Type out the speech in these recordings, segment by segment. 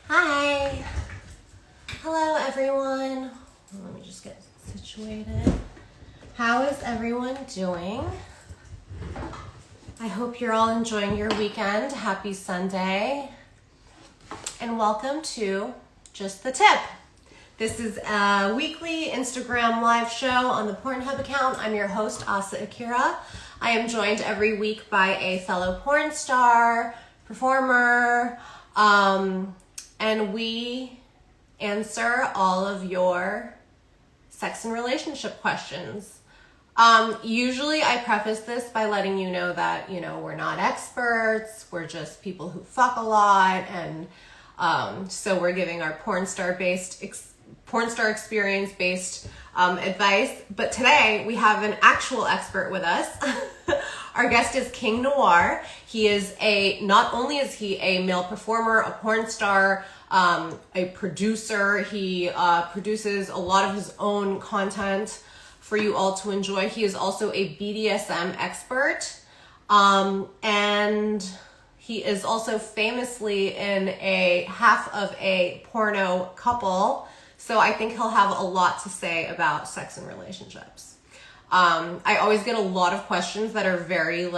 Hi. Hello, everyone. Let me just get situated. How is everyone doing? I hope you're all enjoying your weekend. Happy Sunday. And welcome to Just the Tip. This is a weekly Instagram live show on the Pornhub account. I'm your host, Asa Akira. I am joined every week by a fellow porn star, performer, and we answer all of your sex and relationship questions. Usually I preface this by letting you know that, we're not experts, we're just people who fuck a lot, and so we're giving our porn star experience based advice. But today we have an actual expert with us. Our guest is King Noire. He is not only is he a male performer, a porn star, a producer. He produces a lot of his own content for you all to enjoy. He is also a BDSM expert. And he is also famously in a half of a porno couple. So I think he'll have a lot to say about sex and relationships. I always get a lot of questions that are very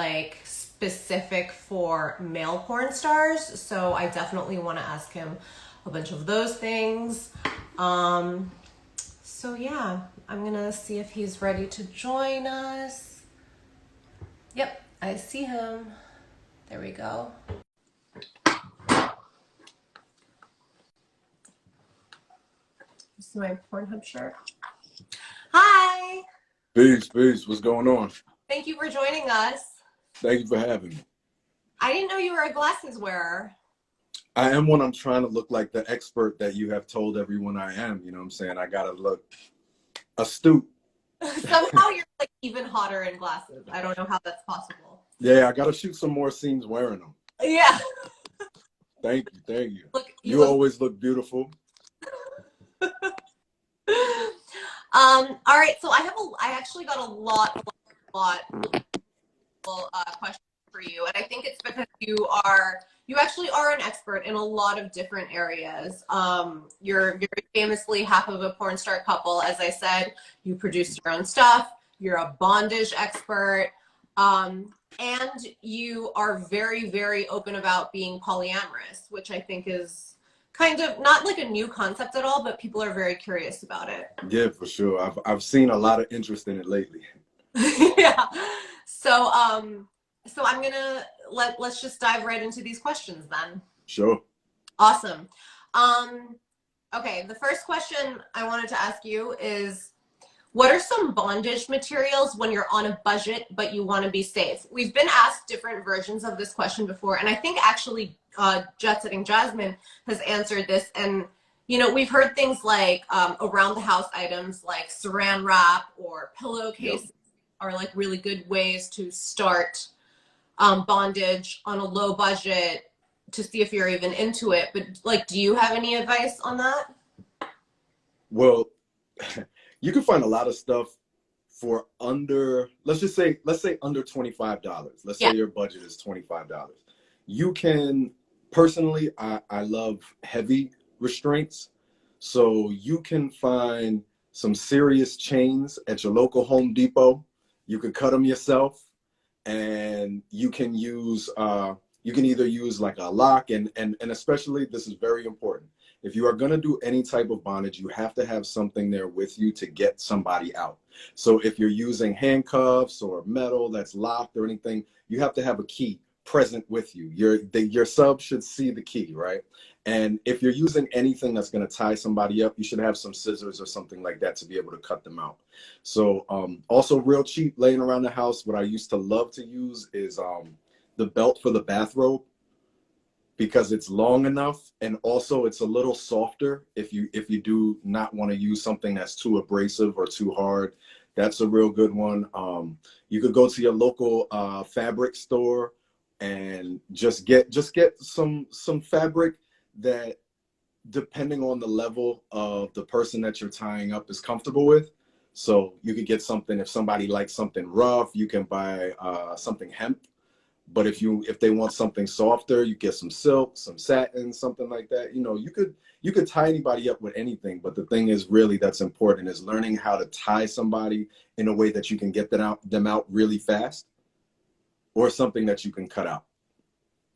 specific for male porn stars. So I definitely want to ask him a bunch of those things. So yeah, I'm gonna see if he's ready to join us. Yep, I see him. There we go. This is my Pornhub shirt. Hi! Peace. What's going on? Thank you for joining us. Thank you for having me. I didn't know you were a glasses wearer. I am when I'm trying to look like the expert that you have told everyone I am. You know what I'm saying? I gotta look astute. Somehow you're even hotter in glasses. I don't know how that's possible. Yeah, I gotta shoot some more scenes wearing them. Yeah. Thank you. Look, you always look beautiful. All right, so I actually got a lot questions for you, and I think it's because you actually are an expert in a lot of different areas. You're very famously half of a porn star couple. As I said, you produce your own stuff. You're a bondage expert, and you are very, very open about being polyamorous, which I think is kind of not like a new concept at all, but people are very curious about it. Yeah, for sure. I've seen a lot of interest in it lately. Yeah. So I'm gonna let's just dive right into these questions then. Sure. Awesome. Okay, the first question I wanted to ask you is, what are some bondage materials when you're on a budget but you want to be safe? We've been asked different versions of this question before, and I think actually Jet Setting Jasmine has answered this. And we've heard things like around the house items like saran wrap or pillowcases are like really good ways to start bondage on a low budget to see if you're even into it. But do you have any advice on that? Well, you can find a lot of stuff for let's say under $25. Let's say your budget is $25. You can, personally, I love heavy restraints. So you can find some serious chains at your local Home Depot. You can cut them yourself, and you can use, you can either use like a lock, and especially, this is very important. If you are going to do any type of bondage, you have to have something there with you to get somebody out. So if you're using handcuffs or metal that's locked or anything, you have to have a key present with you. Your sub should see the key, right? And if you're using anything that's going to tie somebody up, you should have some scissors or something like that to be able to cut them out. So also real cheap laying around the house, what I used to love to use is the belt for the bathrobe, because it's long enough, and also it's a little softer if you do not want to use something that's too abrasive or too hard. That's a real good one. You could go to your local fabric store and just get some fabric that, depending on the level of the person that you're tying up, is comfortable with. So you could get something, if somebody likes something rough, you can buy something hemp. But if they want something softer, you get some silk, some satin, something like that. You know, you could tie anybody up with anything. But the thing is really that's important is learning how to tie somebody in a way that you can get them out really fast, or something that you can cut out.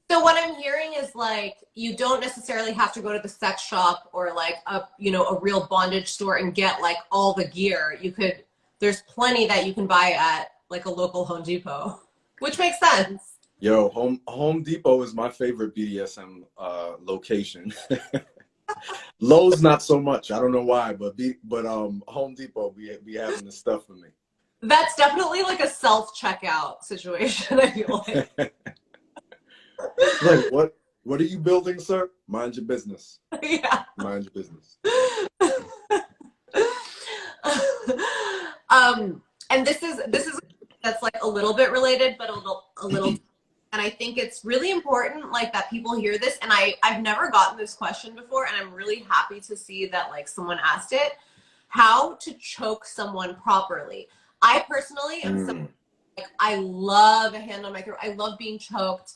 So what I'm hearing is like you don't necessarily have to go to the sex shop or like a real bondage store and get like all the gear. There's plenty that you can buy at like a local Home Depot, which makes sense. Yo, Home Depot is my favorite BDSM location. Lowe's not so much. I don't know why, but Home Depot be having the stuff for me. That's definitely like a self-checkout situation, I feel like. Like, what are you building, sir? Mind your business. Yeah. Mind your business. And this is that's like a little bit related, but a little and I think it's really important like that people hear this. And I've never gotten this question before, and I'm really happy to see that like someone asked it. How to choke someone properly. I personally am so, like, I love a hand on my throat. I love being choked.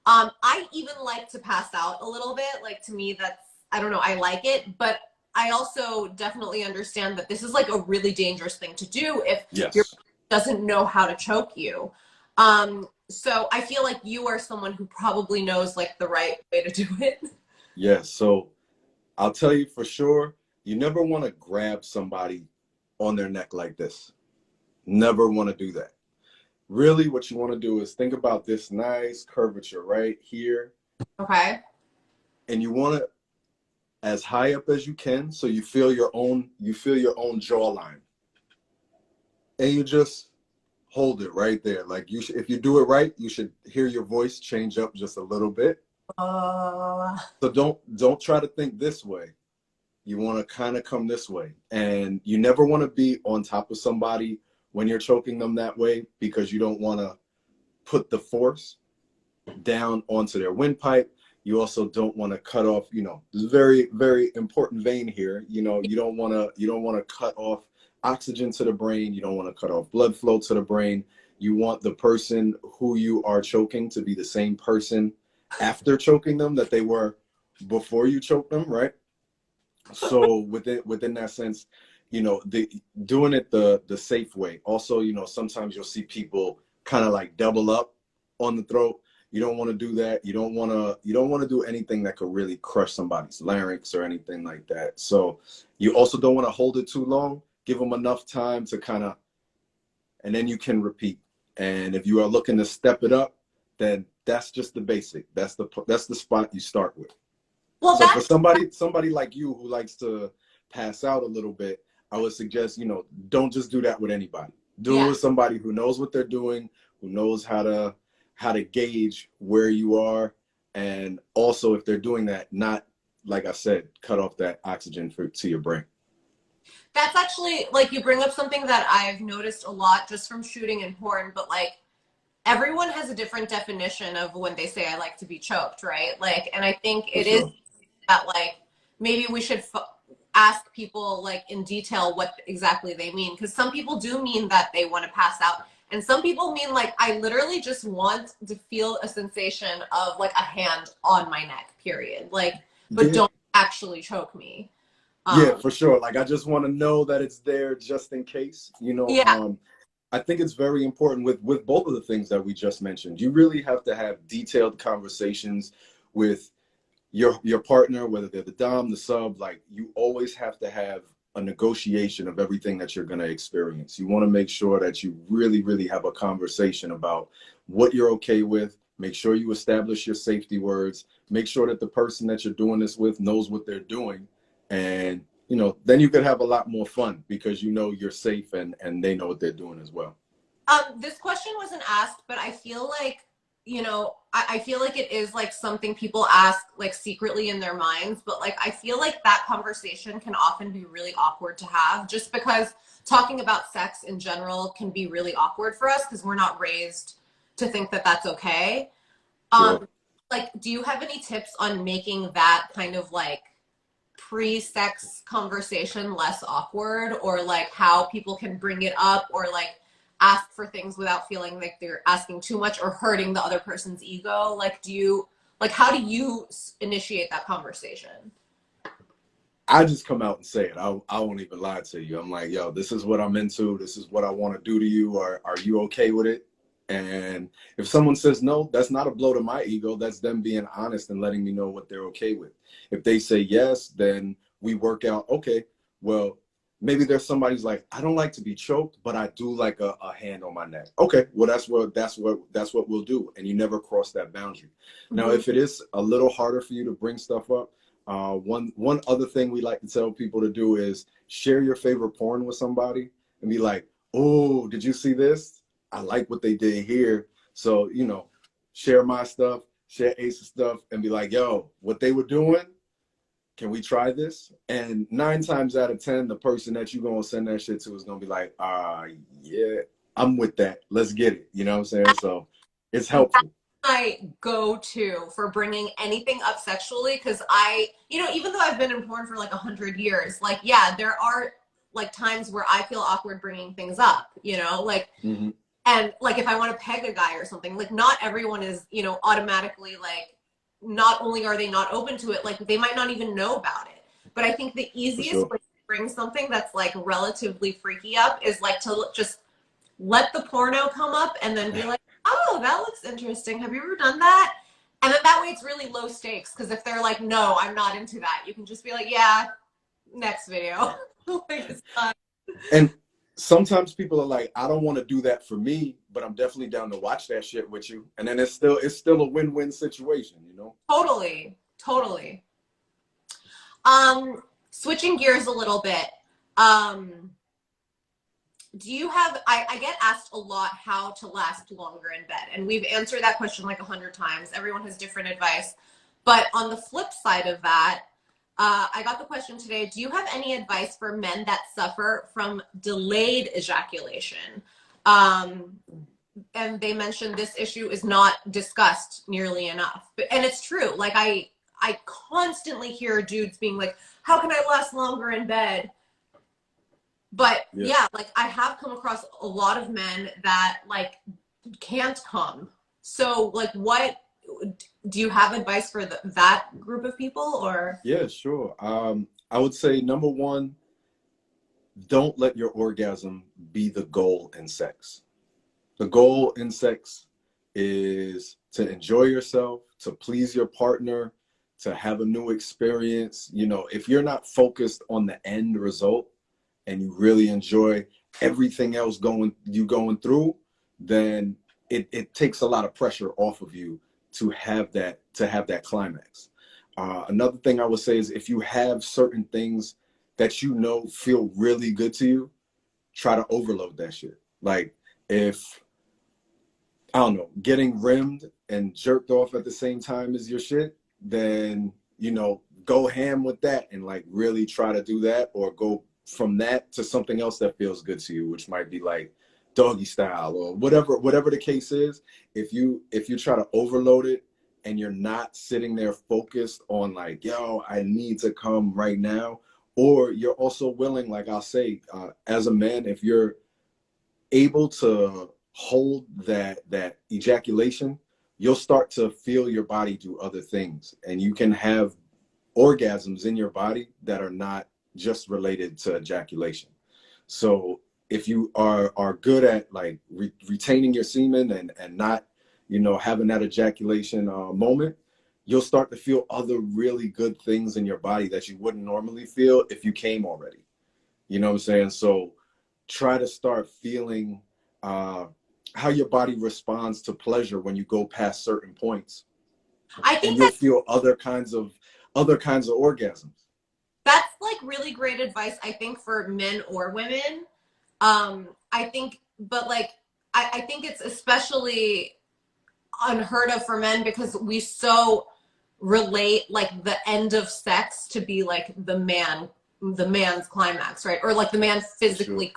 I even like to pass out a little bit. Like to me, that's, I don't know, I like it, but I also definitely understand that this is like a really dangerous thing to do if your doesn't know how to choke you. So I feel like you are someone who probably knows like the right way to do it. Yes. So I'll tell you for sure, you never want to grab somebody on their neck like this. Never want to do that. Really what you want to do is think about this nice curvature right here. Okay. And you want it as high up as you can so you feel your own jawline. And you just hold it right there. Like if you do it right, you should hear your voice change up just a little bit. So don't try to think this way. You want to kind of come this way. And you never want to be on top of somebody when you're choking them that way, because you don't want to put the force down onto their windpipe. You also don't want to cut off, very, very important vein here. You don't want to cut off oxygen to the brain. You don't want to cut off blood flow to the brain. You want the person who you are choking to be the same person after choking them that they were before you choked them, right? So within that sense, doing it the safe way. Also, sometimes you'll see people kind of like double up on the throat. You don't want to do that. You don't want to do anything that could really crush somebody's larynx or anything like that. So you also don't want to hold it too long. Give them enough time to and then you can repeat. And if you are looking to step it up, then that's just the basic. That's the spot you start with. Well, so for somebody like you who likes to pass out a little bit, I would suggest, don't just do that with anybody. Do it with somebody who knows what they're doing, who knows how to gauge where you are. And also, if they're doing that, not, like I said, cut off that oxygen to your brain. That's actually, like, you bring up something that I've noticed a lot just from shooting in porn, but like everyone has a different definition of when they say I like to be choked, right? Like, and I think it is that like maybe we should ask people like in detail what exactly they mean, because some people do mean that they want to pass out, and some people mean like I literally just want to feel a sensation of like a hand on my neck, period, like, but don't actually choke me. Yeah, for sure. Like I just want to know that it's there just in case, I think it's very important with both of the things that we just mentioned. You really have to have detailed conversations with your partner, whether they're the dom, the sub. Like you always have to have a negotiation of everything that you're going to experience. You want to make sure that you really, really have a conversation about what you're okay with. Make sure you establish your safety words. Make sure that the person that you're doing this with knows what they're doing. And, then you could have a lot more fun because you're safe and they know what they're doing as well. This question wasn't asked, but I feel like, I feel like it is like something people ask like secretly in their minds, but like I feel like that conversation can often be really awkward to have, just because talking about sex in general can be really awkward for us because we're not raised to think that that's okay. Sure. Like, do you have any tips on making that kind of like pre-sex conversation less awkward, or like how people can bring it up, or like ask for things without feeling like they're asking too much or hurting the other person's ego? Like, how do you initiate that conversation? I just come out and say it. I won't even lie to you. I'm like, yo, this is what I'm into. This is what I want to do to you. Are you okay with it? And if someone says no, that's not a blow to my ego. That's them being honest and letting me know what they're okay with. If they say yes, then we work out, okay, well, maybe there's somebody who's like, I don't like to be choked, but I do like a hand on my neck. Okay, well, that's what we'll do. And you never cross that boundary. Mm-hmm. Now, if it is a little harder for you to bring stuff up, one other thing we like to tell people to do is share your favorite porn with somebody and be like, oh, did you see this? I like what they did here. So, share my stuff, share Asa's stuff, and be like, yo, what they were doing, can we try this? And 9 times out of 10, the person that you're going to send that shit to is going to be like, yeah, I'm with that. Let's get it. You know what I'm saying? So it's helpful. My go-to for bringing anything up sexually, because even though I've been in porn for like 100 years, like, yeah, there are like times where I feel awkward bringing things up, like, mm-hmm. And like if I want to peg a guy or something, like not everyone is, automatically like, not only are they not open to it, like they might not even know about it. But I think the easiest way to bring something that's like relatively freaky up is like to just let the porno come up and then be like, oh, that looks interesting. Have you ever done that? And then that way it's really low stakes, because if they're like, no, I'm not into that, you can just be like, yeah, next video. Like, it's fun. And sometimes people are like, I don't want to do that for me, but I'm definitely down to watch that shit with you. And then it's still a win-win situation, Totally. Switching gears a little bit. Do you have, I get asked a lot how to last longer in bed. And we've answered that question like 100 times. Everyone has different advice. But on the flip side of that, I got the question today, do you have any advice for men that suffer from delayed ejaculation? And they mentioned this issue is not discussed nearly enough. And it's true. Like I constantly hear dudes being like, how can I last longer in bed? But yeah, like I have come across a lot of men that like can't come. So like what, do you have advice for that group of people or? Yeah, sure. I would say number one, don't let your orgasm be the goal in sex. The goal in sex is to enjoy yourself, to please your partner, to have a new experience. If you're not focused on the end result and you really enjoy everything else going through, then it takes a lot of pressure off of you to have that climax. Another thing I would say is if you have certain things that feel really good to you, try to overload that shit. Like if, I don't know, getting rimmed and jerked off at the same time as your shit, then, go ham with that and like really try to do that, or go from that to something else that feels good to you, which might be like doggy style or whatever the case is. If you try to overload it and you're not sitting there focused on like, yo, I need to come right now, or you're also willing, like I'll say, as a man, if you're able to hold that ejaculation, you'll start to feel your body do other things, and you can have orgasms in your body that are not just related to ejaculation. So if you are good at like retaining your semen and not, having that ejaculation moment, you'll start to feel other really good things in your body that you wouldn't normally feel if you came already. You know what I'm saying? So try to start feeling how your body responds to pleasure when you go past certain points. I think and you'll feel other kinds of orgasms. That's like really great advice, I think, for men or women. I think, but like, I think it's especially unheard of for men because we so relate like the end of sex to be like the man's climax, right? Or like the man physically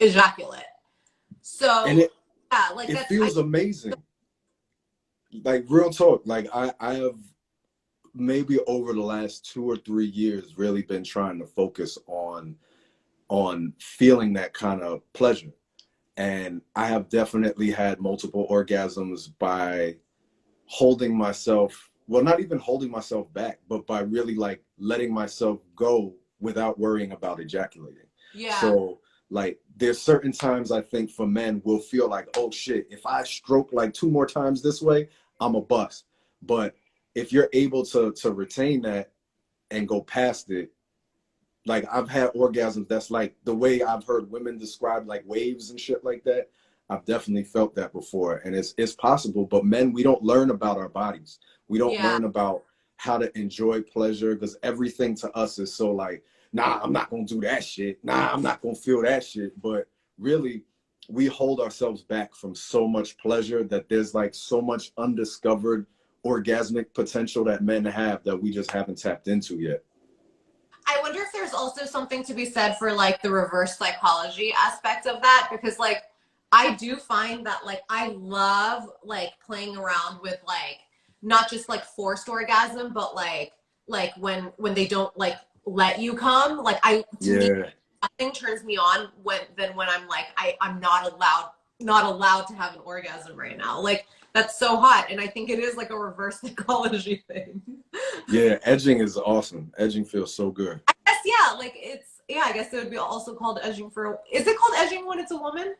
ejaculate. So and it that feels amazing. Like real talk, like I have maybe over the last 2 or 3 years really been trying to focus on on feeling that kind of pleasure. And I have definitely had multiple orgasms by holding myself, well, not even holding myself back, but by really like letting myself go without worrying about ejaculating. Yeah. So like there's certain times I think for men will feel like, oh shit, if I stroke like 2 more times this way, I'm a bust. But if you're able to retain that and go past it, like I've had orgasms that's like the way I've heard women describe like waves and shit like that. I've definitely felt that before, and it's possible. But men, we don't learn about our bodies. We don't Yeah. learn about how to enjoy pleasure because everything to us is so like, nah, I'm not gonna do that shit. Nah, I'm not gonna feel that shit. But really, we hold ourselves back from so much pleasure that there's like so much undiscovered orgasmic potential that men have that we just haven't tapped into yet. I wonder if there's also something to be said for like the reverse psychology aspect of that, because like I do find that like I love like playing around with like not just like forced orgasm, but like when they don't like let you come. Like I to me Yeah. nothing turns me on when I'm like I'm not allowed to have an orgasm right now. Like that's so hot, and I think it is like a reverse psychology thing. Yeah, edging is awesome. Edging feels so good. I guess yeah, like it's yeah. I guess it would be also called edging for. Is it called edging when it's a woman?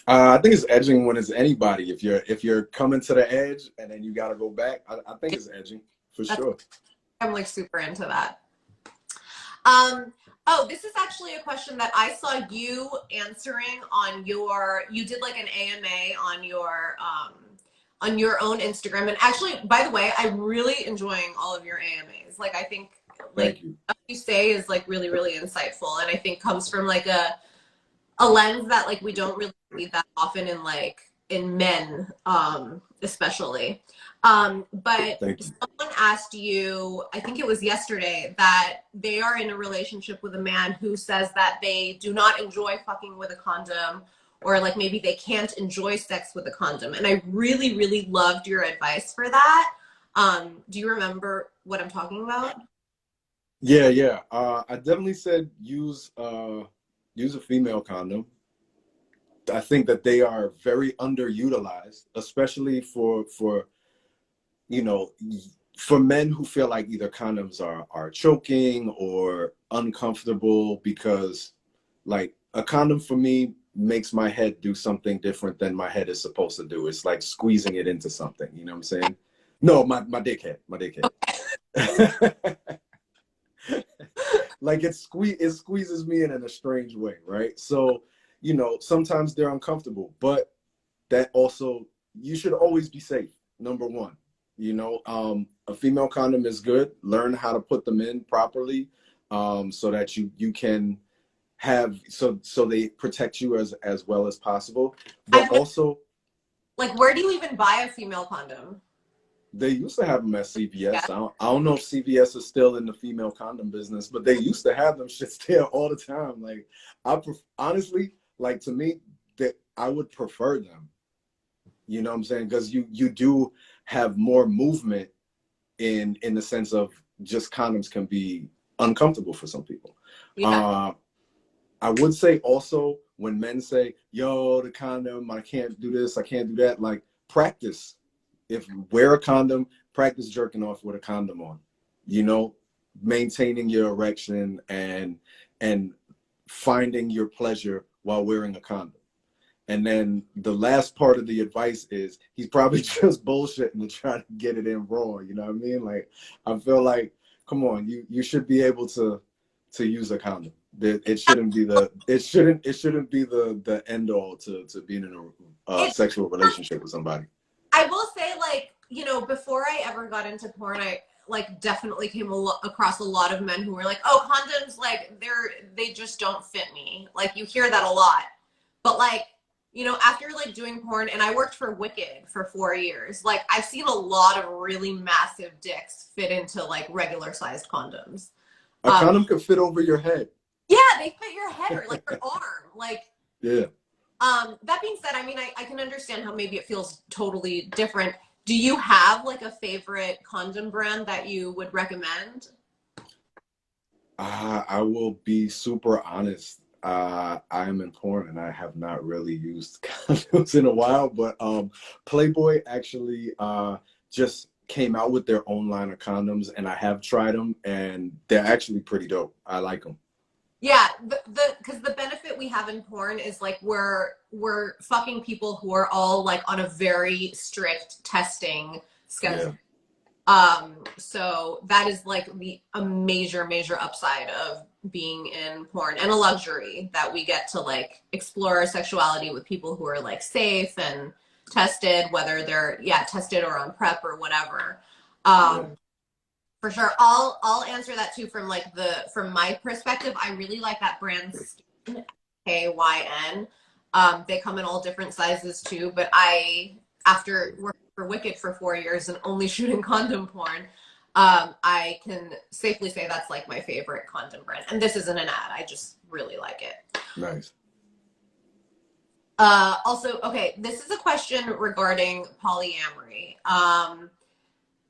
I think it's edging when it's anybody. If you're coming to the edge and then you got to go back, I think it's edging for That's sure. I'm like super into that. Um. Oh, this is actually a question that I saw you answering on your. You did like an AMA on your own Instagram, and actually, by the way, I'm really enjoying all of your AMAs. Like I think like Thank you. what you say is like really insightful, and I think comes from like a lens that like we don't really see that often in like in men especially but Thank you. someone asked you, I think it was yesterday, that they are in a relationship with a man who says that they do not enjoy fucking with a condom, or like maybe they can't enjoy sex with a condom, and I really loved your advice for that. Do you remember what I'm talking about? Yeah, yeah. I definitely said use a female condom. I think that they are very underutilized, especially for you know for men who feel like either condoms are choking or uncomfortable because like a condom for me makes my head do something different than my head is supposed to do. It's like squeezing it into something, you know what I'm saying? No, my dickhead, my dickhead. Like it squeezes me in a strange way, right? So, sometimes they're uncomfortable, but that also you should always be safe. Number one, a female condom is good. Learn how to put them in properly, so that you can have so they protect you as well as possible. But I've also, like where do you even buy a female condom? they used to have them at Yeah. CVS. I don't know if CVS is still in the female condom business, but they used to have them shits there all the time. Like, honestly, like to me, that I would prefer them. You know what I'm saying? Because you do have more movement in the sense of just condoms can be uncomfortable for some people. Yeah. Uh, I would say also when men say, "Yo, the condom, I can't do this, I can't do that," like practice. If wear a condom, practice jerking off with a condom on. You know, maintaining your erection and finding your pleasure while wearing a condom. And then the last part of the advice is he's probably just bullshitting to try to get it in raw. You know what I mean? Like I feel like, come on, you should be able to use a condom. It shouldn't be the end all to being in a It sexual relationship with somebody. I will say, like, before I ever got into porn, I like definitely came across a lot of men who were like, "Oh, condoms, like they just don't fit me." Like you hear that a lot, but like, after like doing porn, and I worked for Wicked for 4 years, like I've seen a lot of really massive dicks fit into like regular sized condoms. A condom could fit over your head. Yeah, they fit your head or like your arm, like. Yeah. That being said, I mean, I can understand how maybe it feels totally different. Do you have like a favorite condom brand that you would recommend? I will be super honest. I am in porn and I have not really used condoms in a while, but Playboy actually just came out with their own line of condoms, and I have tried them, and they're actually pretty dope. I like them. Yeah, the because the benefit we have in porn is like we're fucking people who are all like on a very strict testing Yeah, schedule. So that is like a major upside of being in porn, and a luxury that we get to like explore our sexuality with people who are like safe and tested, whether they're tested or on prep or whatever. yeah, Um, for sure. I'll answer that too from like from my perspective. I really like that brand Skin, KYN. They come in all different sizes too, but after working for Wicked for 4 years and only shooting condom porn, I can safely say that's like my favorite condom brand. And this isn't an ad. I just really like it. nice. Also, okay, this is a question regarding polyamory.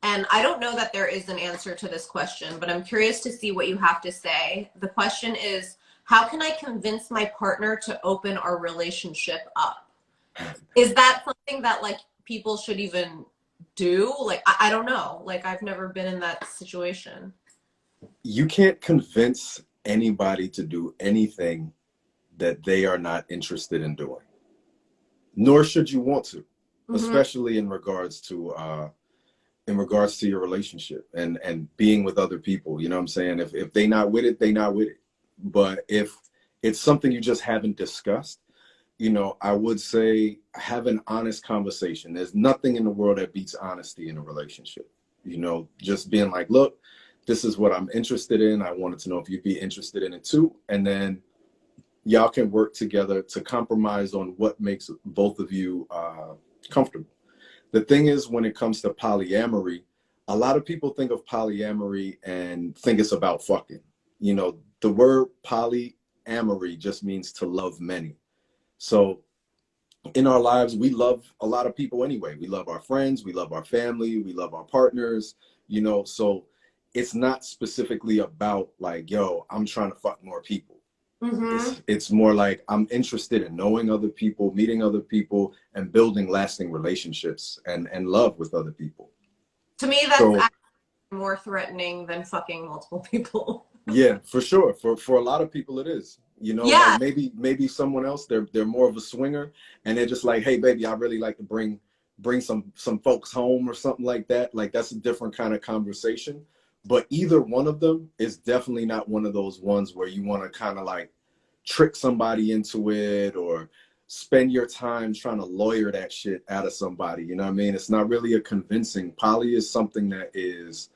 And I don't know that there is an answer to this question, but I'm curious to see what you have to say. The question is, how can I convince my partner to open our relationship up? Is that something that like people should even do? Like, I don't know. Like, I've never been in that situation. You can't convince anybody to do anything that they are not interested in doing, nor should you want to, Mm-hmm. especially in regards to your relationship and being with other people. You know what I'm saying? If they not with it, they not with it. But if it's something you just haven't discussed, I would say have an honest conversation. There's nothing in the world that beats honesty in a relationship. Just being like, look, this is what I'm interested in. I wanted to know if you'd be interested in it too. And then y'all can work together to compromise on what makes both of you comfortable. The thing is, when it comes to polyamory, a lot of people think of polyamory and think it's about fucking. The word polyamory just means to love many. So in our lives, we love a lot of people anyway. We love our friends, we love our family, we love our partners, so it's not specifically about like, yo, I'm trying to fuck more people. Mm-hmm. It's more like I'm interested in knowing other people, meeting other people, and building lasting relationships and love with other people. To me, that's So actually more threatening than fucking multiple people. yeah, for sure. For a lot of people it is. Like Yeah, maybe someone else, they're more of a swinger, and they're just like, hey baby, I really like to bring some folks home or something like that. Like that's a different kind of conversation. But either one of them is definitely not one of those ones where you want to kind of like trick somebody into it or spend your time trying to lawyer that shit out of somebody. You know what I mean? It's not really a convincing. Poly is something that is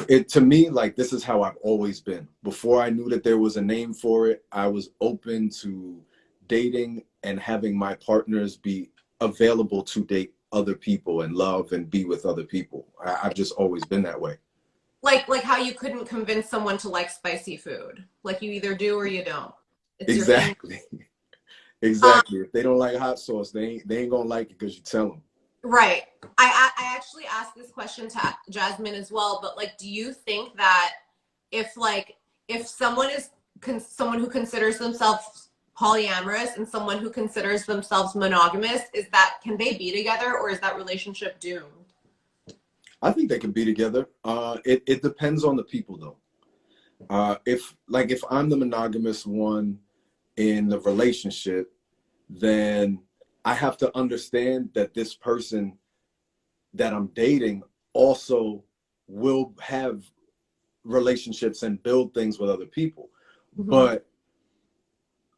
it to me. Like, this is how I've always been. Before I knew that there was a name for it, I was open to dating and having my partners be available to date other people and love and be with other people. I've just always been that way. like how you couldn't convince someone to like spicy food. Like you either do or you don't. It's your thing. Exactly. Um, Exactly. If they don't like hot sauce, they ain't gonna like it because you tell them. right. I actually asked this question to Jasmine as well, but like, do you think that if like if someone is someone who considers themselves polyamorous and someone who considers themselves monogamous, is that can they be together or is that relationship doomed? I think they can be together. It depends on the people though. If I'm the monogamous one in the relationship, then I have to understand that this person that I'm dating also will have relationships and build things with other people. Mm-hmm. But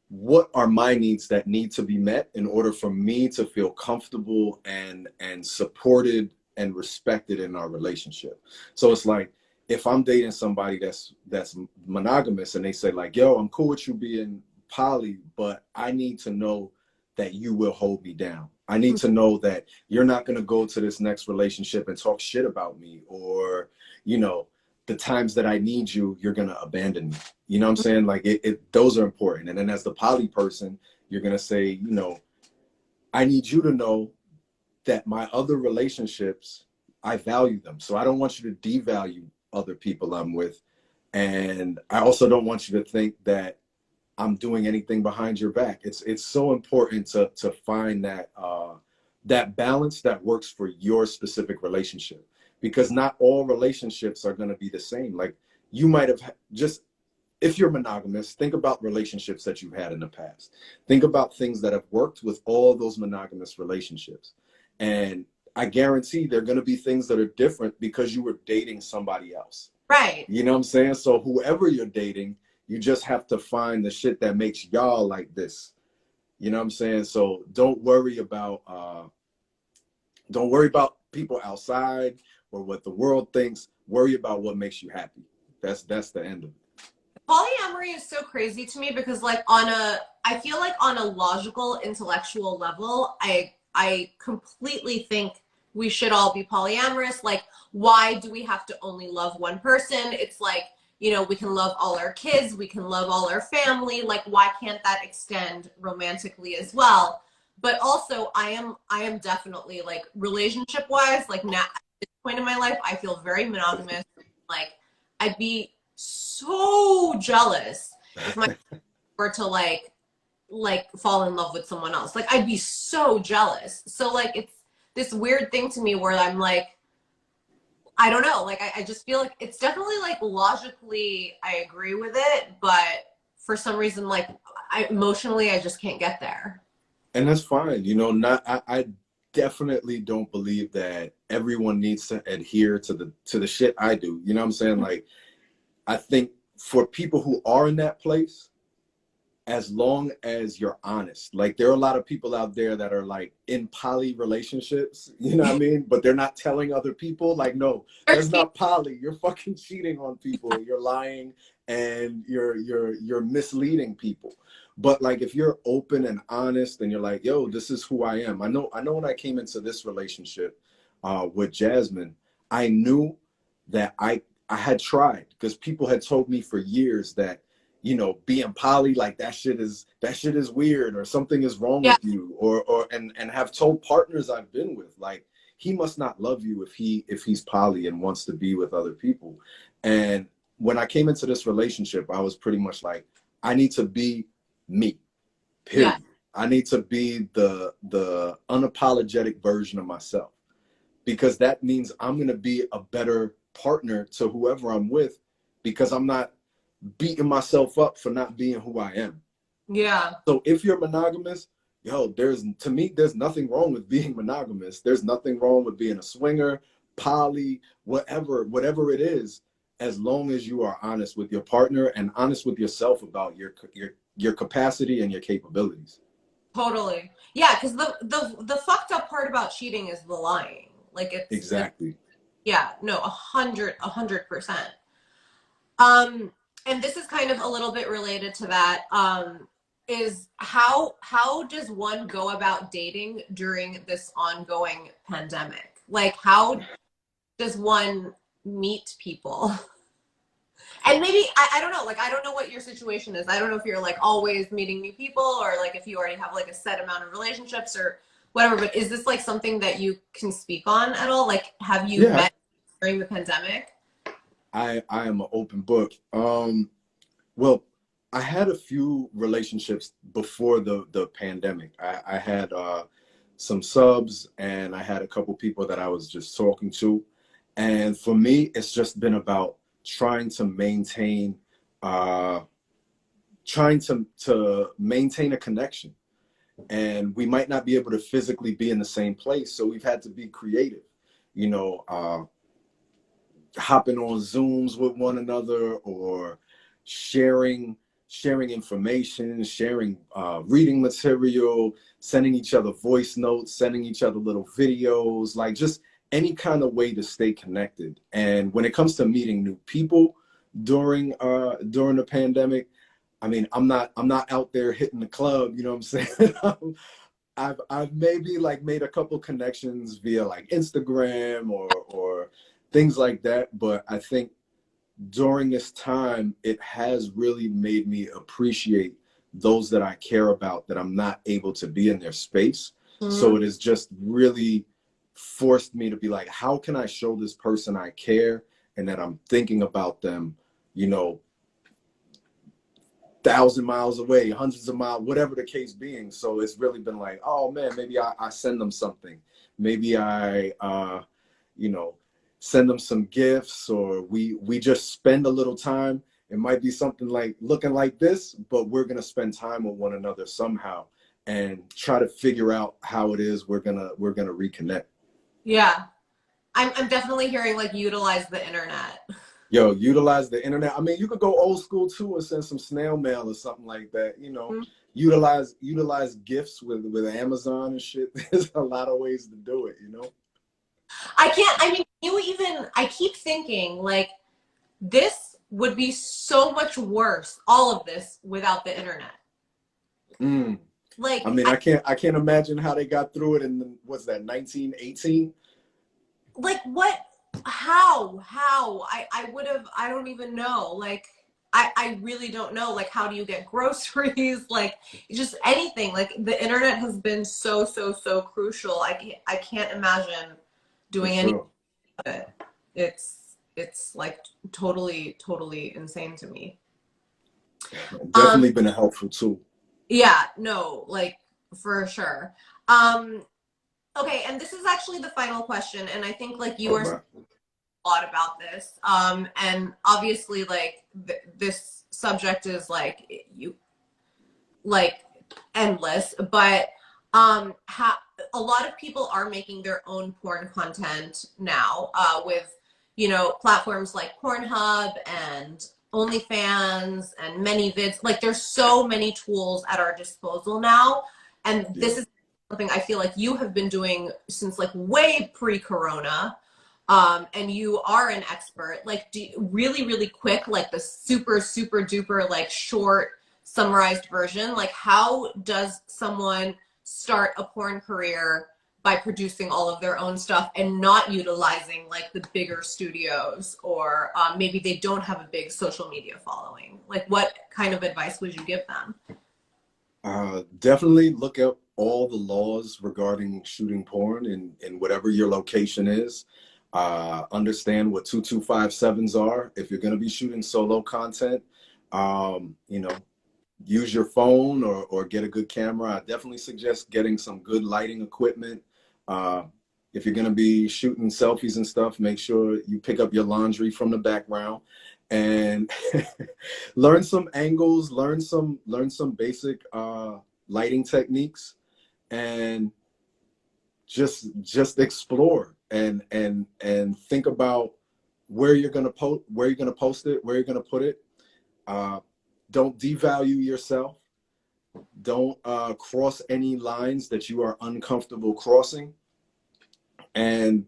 what are my needs that need to be met in order for me to feel comfortable and supported and respected in our relationship? So it's like, if I'm dating somebody that's monogamous and they say like, yo, I'm cool with you being poly, but I need to know that you will hold me down. I need to know that you're not going to go to this next relationship and talk shit about me, or you know the times that I need you, you're going to abandon me. You know what I'm saying? Like, those are important. And then as the poly person, you're going to say, I need you to know that my other relationships, I value them. So I don't want you to devalue other people I'm with And I also don't want you to think that I'm doing anything behind your back. It's so important to find that that balance that works for your specific relationship, because not all relationships are going to be the same. Like, you might have just, if you're monogamous, think about relationships that you've had in the past. Think about things that have worked with all those monogamous relationships. And I guarantee there are going to be things that are different because you were dating somebody else. Right. You know what I'm saying? So whoever you're dating, you just have to find the shit that makes y'all like this. You know what I'm saying? So don't worry about people outside or what the world thinks. Worry about what makes you happy. That's the end of it. Polyamory is so crazy to me because like I feel like on a logical, intellectual level, I completely think we should all be polyamorous. Like, why do we have to only love one person? It's like, you know, we can love all our kids, we can love all our family. Like, why can't that extend romantically as well? But also, I am definitely like relationship wise, like now at this point in my life, I feel very monogamous. Like, I'd be so jealous if my were to like fall in love with someone else. Like, I'd be so jealous. So like it's this weird thing to me where I'm like, I don't know, like I just feel like it's definitely like logically I agree with it, but for some reason like I emotionally I just can't get there. And that's fine. You know, I definitely don't believe that everyone needs to adhere to the shit I do. You know what I'm saying? Like, I think for people who are in that place, as long as you're honest, like, there are a lot of people out there that are like in poly relationships, you know what I mean? But they're not telling other people. Like, no, that's not poly. You're fucking cheating on people. You're lying and you're misleading people. But like, if you're open and honest and you're like, yo, this is who I am. I know when I came into this relationship with Jasmine, I knew that I had tried, because people had told me for years that, you know, being poly, like, that shit is weird, or something is wrong Yeah. with you, and have told partners I've been with, like, he must not love you if he's poly and wants to be with other people. And when I came into this relationship, I was pretty much like, I need to be me, period. Yeah. I need to be the unapologetic version of myself, because that means I'm going to be a better partner to whoever I'm with, because I'm not beating myself up for not being who I am. Yeah. So if you're monogamous, yo, there's nothing wrong with being monogamous. There's nothing wrong with being a swinger, poly, whatever it is, as long as you are honest with your partner and honest with yourself about your capacity and your capabilities. Totally. Yeah, because the fucked up part about cheating is the lying. Like it's Exactly. yeah, no, 100%. Um, and this is kind of a little bit related to that. Is how does one go about dating during this ongoing pandemic? Like, how does one meet people? And maybe I don't know, like I don't know what your situation is. I don't know if you're like always meeting new people or like if you already have like a set amount of relationships or whatever, but is this like something that you can speak on at all? Like, have you Yeah, met during the pandemic? I am an open book. Well, I had a few relationships before the pandemic. I had some subs, and I had a couple people that I was just talking to. And for me, it's just been about trying to maintain uh, to maintain a connection. And we might not be able to physically be in the same place, so we've had to be creative. You know, hopping on Zooms with one another, or sharing information, sharing reading material, sending each other voice notes, sending each other little videos, like, just any kind of way to stay connected. And when it comes to meeting new people during the pandemic, I mean, I'm not out there hitting the club, you know what I'm saying? I've maybe like made a couple connections via like Instagram or things like that. But I think during this time, it has really made me appreciate those that I care about, that I'm not able to be in their space. Mm-hmm. So it has just really forced me to be like, how can I show this person I care and that I'm thinking about them, you know, 1,000 miles away, hundreds of miles, whatever the case being. So it's really been like, oh man, maybe I send them something. Maybe I, you know, send them some gifts, or we just spend a little time. It might be something like looking like this, but we're gonna spend time with one another somehow and try to figure out how it is we're gonna reconnect. Yeah. I'm definitely hearing like utilize the internet. Yo, utilize the internet. I mean, you could go old school too and send some snail mail or something like that. You know, utilize gifts with Amazon and shit. There's a lot of ways to do it. You know. I mean, I keep thinking like this would be so much worse, all of this, without the internet. Mm. Like, I mean, I can't imagine how they got through it in, what's that, 1918? like what, how, I don't even know. Like, I really don't know. Like, how do you get groceries? Like, just anything. Like, the internet has been so, so, so crucial. I can't imagine For doing any sure. of it. It's like totally insane to me. Definitely been a helpful tool. Yeah, no, like for sure. Okay, and this is actually the final question, and I think like you All are right. a lot about this. And obviously like this subject is like you like endless, but a lot of people are making their own porn content now, with platforms like Pornhub and OnlyFans and many vids. Like there's so many tools at our disposal now, and Yeah. this is something I feel like you have been doing since like way pre-corona. And you are an expert. Like, really quick, like the super duper like short summarized version. Like, how does someone start a porn career by producing all of their own stuff and not utilizing like the bigger studios, or maybe they don't have a big social media following? Like, what kind of advice would you give them? Definitely look at all the laws regarding shooting porn in whatever your location is. Understand what 2257s are if you're going to be shooting solo content. You know, use your phone or get a good camera. I definitely suggest getting some good lighting equipment. Uh, if you're going to be shooting selfies and stuff, make sure you pick up your laundry from the background and learn some angles, learn some basic lighting techniques, and just explore and think about where you're gonna post it, where you're gonna put it. Don't devalue yourself. Don't cross any lines that you are uncomfortable crossing, and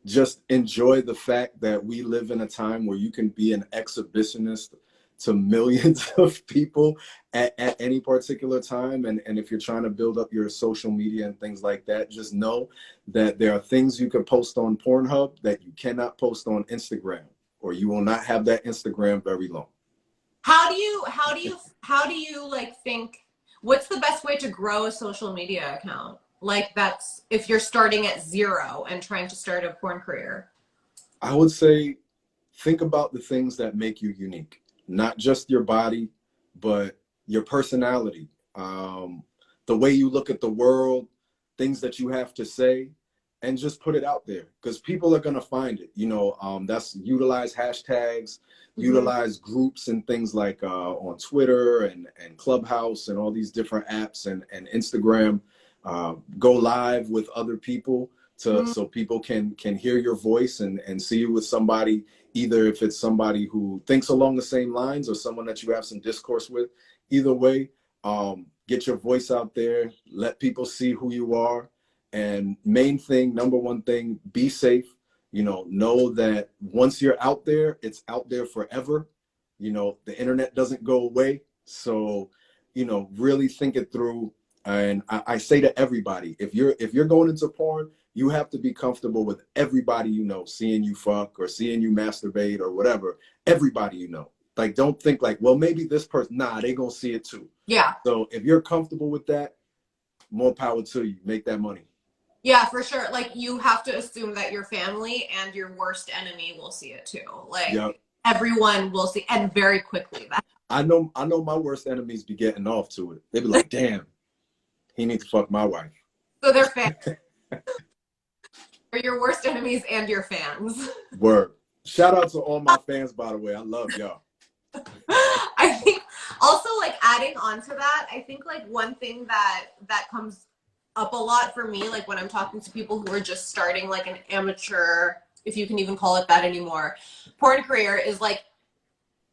just enjoy the fact that we live in a time where you can be an exhibitionist to millions of people at any particular time. And if you're trying to build up your social media and things like that, just know that there are things you can post on Pornhub that you cannot post on Instagram, or you will not have that Instagram very long. How do you like think, what's the best way to grow a social media account? Like, that's if you're starting at zero and trying to start a porn career. I would say think about the things that make you unique, not just your body, but your personality, the way you look at the world, things that you have to say, and just put it out there because people are going to find it. That's utilize hashtags, Mm-hmm. utilize groups and things like on Twitter and Clubhouse and all these different apps and Instagram. Go live with other people so people can hear your voice and see you with somebody, either if it's somebody who thinks along the same lines or someone that you have some discourse with. Either way, get your voice out there, let people see who you are, and main thing, number one thing, be safe. Know that once you're out there, it's out there forever. The internet doesn't go away. So really think it through. And I say to everybody, if you're going into porn, you have to be comfortable with everybody seeing you fuck or seeing you masturbate or whatever. Everybody. Like, don't think like, well, maybe this person, nah, they gonna see it too. Yeah. So if you're comfortable with that, more power to you. Make that money. Yeah, for sure. Like, you have to assume that your family and your worst enemy will see it too. Like, Yep. everyone will see, and very quickly. I know my worst enemies be getting off to it. They be like, damn, he needs to fuck my wife. So they're fans. They're your worst enemies and your fans. Word. Shout out to all my fans, by the way. I love y'all. I think also, like, adding on to that, I think like one thing that comes up a lot for me, like when I'm talking to people who are just starting like an amateur, if you can even call it that anymore, porn career, is like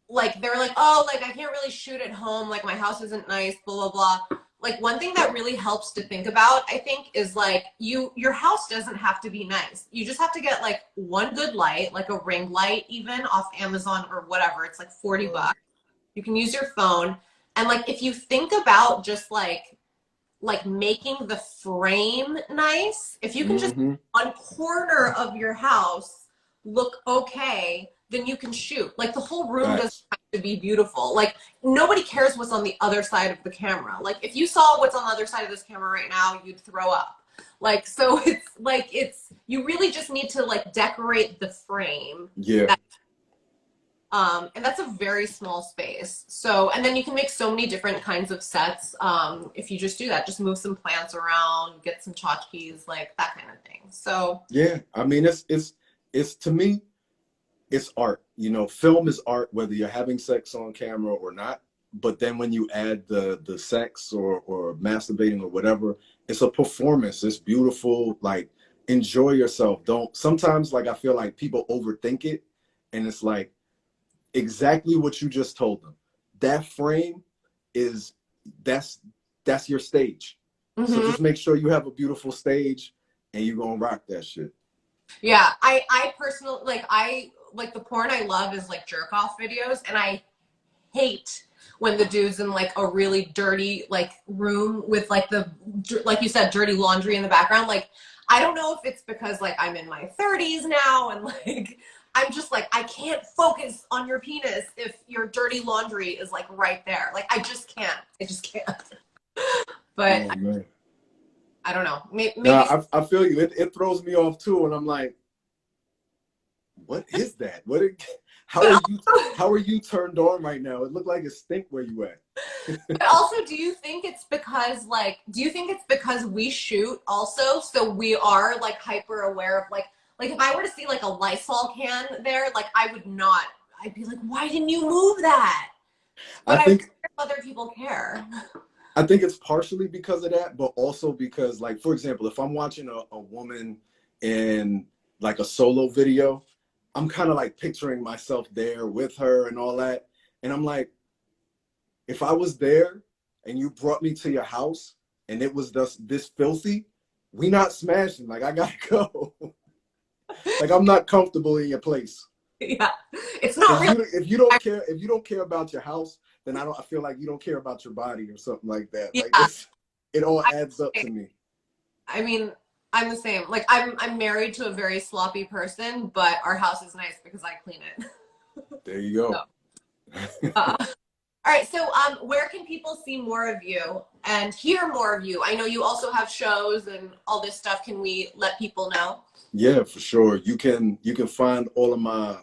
they're like, oh, like I can't really shoot at home, like my house isn't nice, blah blah blah. Like one thing that really helps to think about, I think, is like your house doesn't have to be nice. You just have to get like one good light, like a ring light even off Amazon or whatever. It's like $40. You can use your phone. And like if you think about just like making the frame nice, if you can just one corner of your house look okay, then you can shoot. Like the whole room doesn't have to be beautiful. Like nobody cares what's on the other side of the camera. Like if you saw what's on the other side of this camera right now, you'd throw up. Like, so it's like, you really just need to like decorate the frame. Yeah. And that's a very small space. So, and then you can make so many different kinds of sets. If you just do that, just move some plants around, get some tchotchkes, like that kind of thing. So yeah, I mean, it's to me, it's art. You know, film is art, whether you're having sex on camera or not. But then when you add the sex or masturbating or whatever, it's a performance. It's beautiful. Like, enjoy yourself. Don't, sometimes like I feel like people overthink it, and it's like exactly what you just told them. That frame is that's your stage. So just make sure you have a beautiful stage and you're gonna rock that shit. Yeah, I personally like the porn I love is like jerk off videos, and I hate when the dude's in like a really dirty like room with like like you said, dirty laundry in the background. Like I don't know if it's because like I'm in my 30s now and like I'm just like, I can't focus on your penis if your dirty laundry is like right there. Like I just can't. But Oh, I don't know. Maybe I feel you. It throws me off too, and I'm like, what is that? How are you turned on right now? It looked like it stink where you at. But also, do you think it's because we shoot also, so we are like hyper aware of like if I were to see like a Lysol can there, like I'd be like, why didn't you move that? But I think other people care. I think it's partially because of that, but also because, like, for example, if I'm watching a woman in like a solo video, I'm kind of like picturing myself there with her and all that. And I'm like, if I was there and you brought me to your house and it was this filthy, we not smashing. Like, I gotta go. Like, I'm not comfortable in your place. Yeah, it's not real. If you don't care about your house, then I feel like you don't care about your body or something like that. Yeah. Like it all adds up to me. I mean, I'm the same. Like I'm married to a very sloppy person, but our house is nice because I clean it. There you go. So, all right. So where can people see more of you and hear more of you? I know you also have shows and all this stuff. Can we let people know? Yeah, for sure. You can find all of my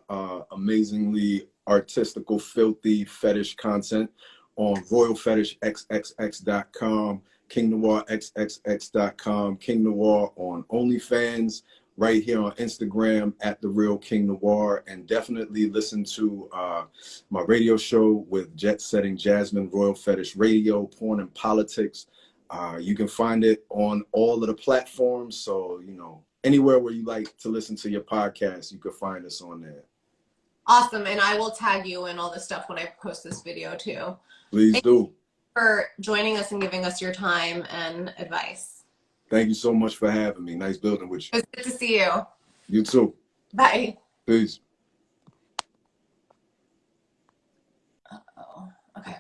amazingly artistical, filthy fetish content on royalfetishxxx.com, kingnoirxxx.com, King Noir on OnlyFans, right here on Instagram at The Real King Noir, and definitely listen to my radio show with Jet Setting Jasmine, Royal Fetish Radio, Porn and Politics. You can find it on all of the platforms. So, you know, anywhere where you like to listen to your podcast, you can find us on there. Awesome. And I will tag you in all this stuff when I post this video too. Please do. Thank you for joining us and giving us your time and advice. Thank you so much for having me. Nice building with you. It was good to see you. You too. Bye. Peace. Okay.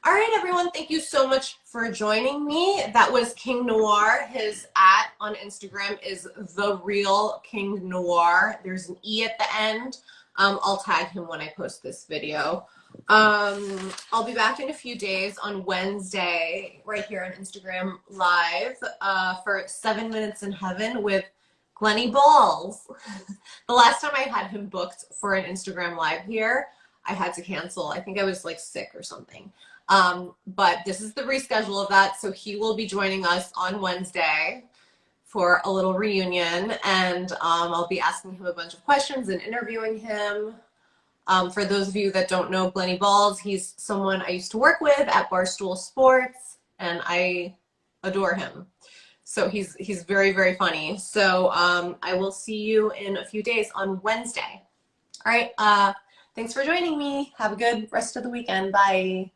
All right, everyone. Thank you so much for joining me. That was King Noir. His @ on Instagram is The Real King Noir. There's an E at the end. I'll tag him when I post this video. I'll be back in a few days on Wednesday, right here on Instagram Live, for 7 Minutes in Heaven with Glenny Balls. The last time I had him booked for an Instagram live here, I had to cancel. I think I was like sick or something. But this is the reschedule of that. So he will be joining us on Wednesday for a little reunion, and I'll be asking him a bunch of questions and interviewing him. For those of you that don't know Glenny Balls, he's someone I used to work with at Barstool Sports, and I adore him. So he's very, very funny. So I will see you in a few days on Wednesday. All right. Thanks for joining me. Have a good rest of the weekend. Bye.